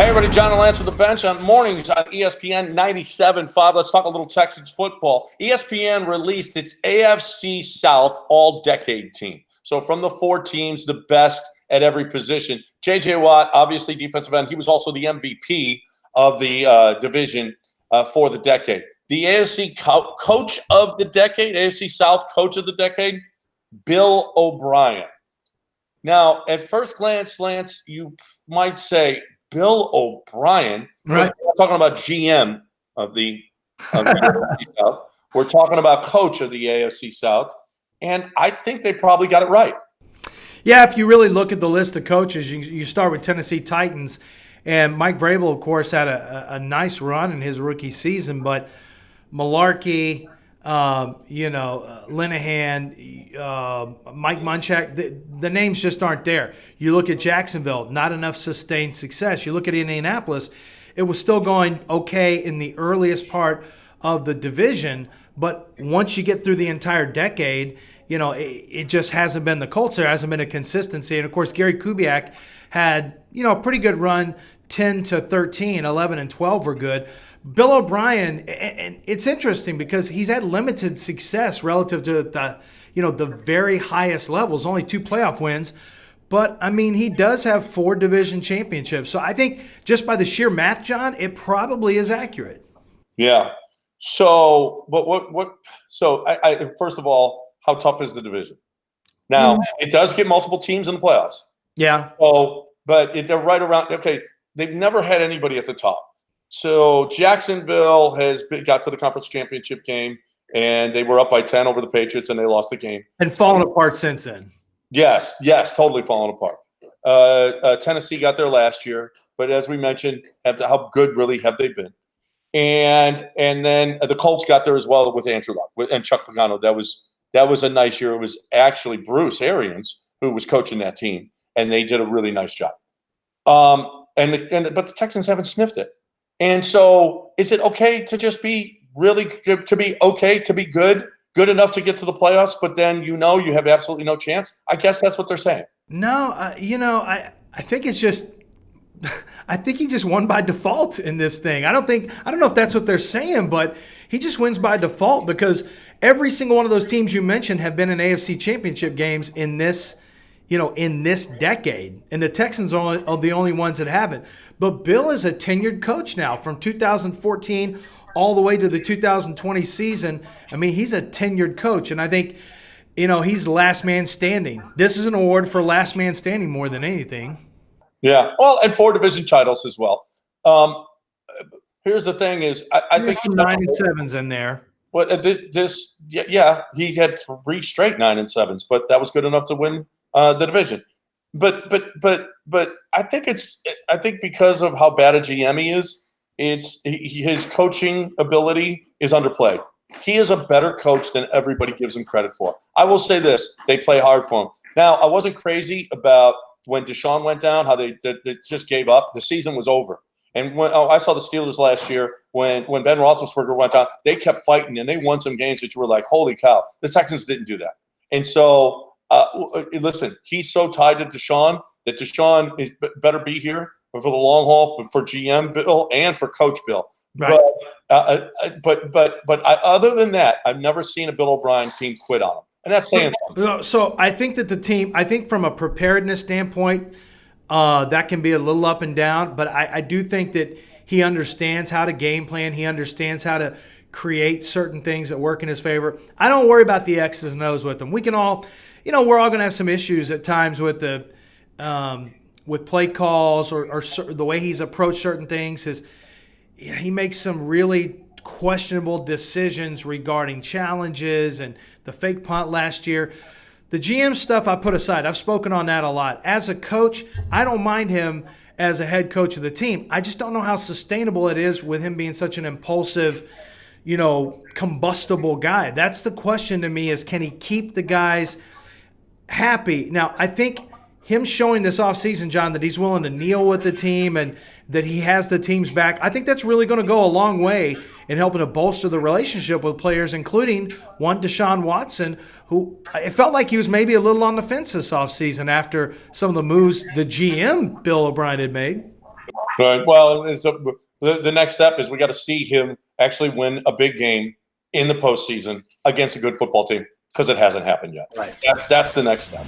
Hey, everybody, John and Lance with the bench on mornings on ESPN 97.5. Let's talk a little Texans football. ESPN released its AFC South all-decade team. So from the four teams, the best at every position. J.J. Watt, obviously defensive end. He was also the MVP of the division for the decade. The AFC Coach of the decade, AFC South Coach of the decade, Bill O'Brien. Now, at first glance, Lance, you might say, Bill O'Brien. Right. We're talking about GM of the AFC South. We're talking about coach of the AFC South. And I think they probably got it right. Yeah, if you really look at the list of coaches, you start with Tennessee Titans. And Mike Vrabel, of course, had a nice run in his rookie season. But Malarkey, Linehan, Mike Munchak, the names just aren't there. You look at Jacksonville, not enough sustained success. You look at Indianapolis, it was still going okay in the earliest part of the division, but once you get through the entire decade, it just hasn't been the Colts. There hasn't been a consistency. And, of course, Gary Kubiak had, a pretty good run, 10 to 13, 11 and 12 were good. Bill O'Brien, and it's interesting because he's had limited success relative to the very highest levels, only 2 playoff wins. But, he does have 4 division championships. So I think just by the sheer math, John, it probably is accurate. Yeah. So, but what? So, I first of all, how tough is the division? Now, it does get multiple teams in the playoffs. Yeah. So, but they're right around. Okay, they've never had anybody at the top. So Jacksonville got to the conference championship game, and they were up by 10 over the Patriots, and they lost the game. And fallen apart since then. Yes, totally fallen apart. Tennessee got there last year, but as we mentioned, how good really have they been? And then the Colts got there as well with Andrew Luck and Chuck Pagano. That was a nice year. It was actually Bruce Arians who was coaching that team, and they did a really nice job. But the Texans haven't sniffed it. And so is it okay to just be to be good enough to get to the playoffs, but then you have absolutely no chance? I guess that's what they're saying. No, I think it's just I think he just won by default in this thing. I don't know if that's what they're saying, but he just wins by default because every single one of those teams you mentioned have been in AFC championship games in this decade, and the Texans are the only ones that haven't. But Bill is a tenured coach now from 2014 all the way to the 2020 season. He's a tenured coach, and I think, he's last man standing. This is an award for last man standing more than anything. Yeah, well, and 4 division titles as well. Here's the thing: is I think some 9 and 7s in there. Well, he had 3 straight 9 and 7s, but that was good enough to win the division. But I think because of how bad a GM he is, his coaching ability is underplayed. He is a better coach than everybody gives him credit for. I will say this: they play hard for him. Now, I wasn't crazy about when Deshaun went down, how they just gave up. The season was over. And when I saw the Steelers last year, when Ben Roethlisberger went down, they kept fighting, and they won some games that you were like, holy cow. The Texans didn't do that. And so, listen, he's so tied to Deshaun that Deshaun better be here for the long haul, for GM Bill and for Coach Bill. Right. But other than that, I've never seen a Bill O'Brien team quit on him. And that's saying something. So I think that from a preparedness standpoint, that can be a little up and down. But I do think that he understands how to game plan. He understands how to create certain things that work in his favor. I don't worry about the X's and O's with him. We can all, we're all going to have some issues at times with with play calls or the way he's approached certain things. He makes some really questionable decisions regarding challenges and the fake punt last year. The GM stuff I put aside. I've spoken on that a lot. As a coach, I don't mind him as a head coach of the team. I just don't know how sustainable it is with him being such an impulsive, combustible guy. That's the question to me is, can he keep the guys happy? Now, I think him showing this offseason, John, that he's willing to kneel with the team and that he has the team's back, I think that's really going to go a long way in helping to bolster the relationship with players, including one Deshaun Watson, who it felt like he was maybe a little on the fence this offseason after some of the moves the GM, Bill O'Brien, had made. Right. Well, the next step is we got to see him actually win a big game in the postseason against a good football team because it hasn't happened yet. Right. That's the next step.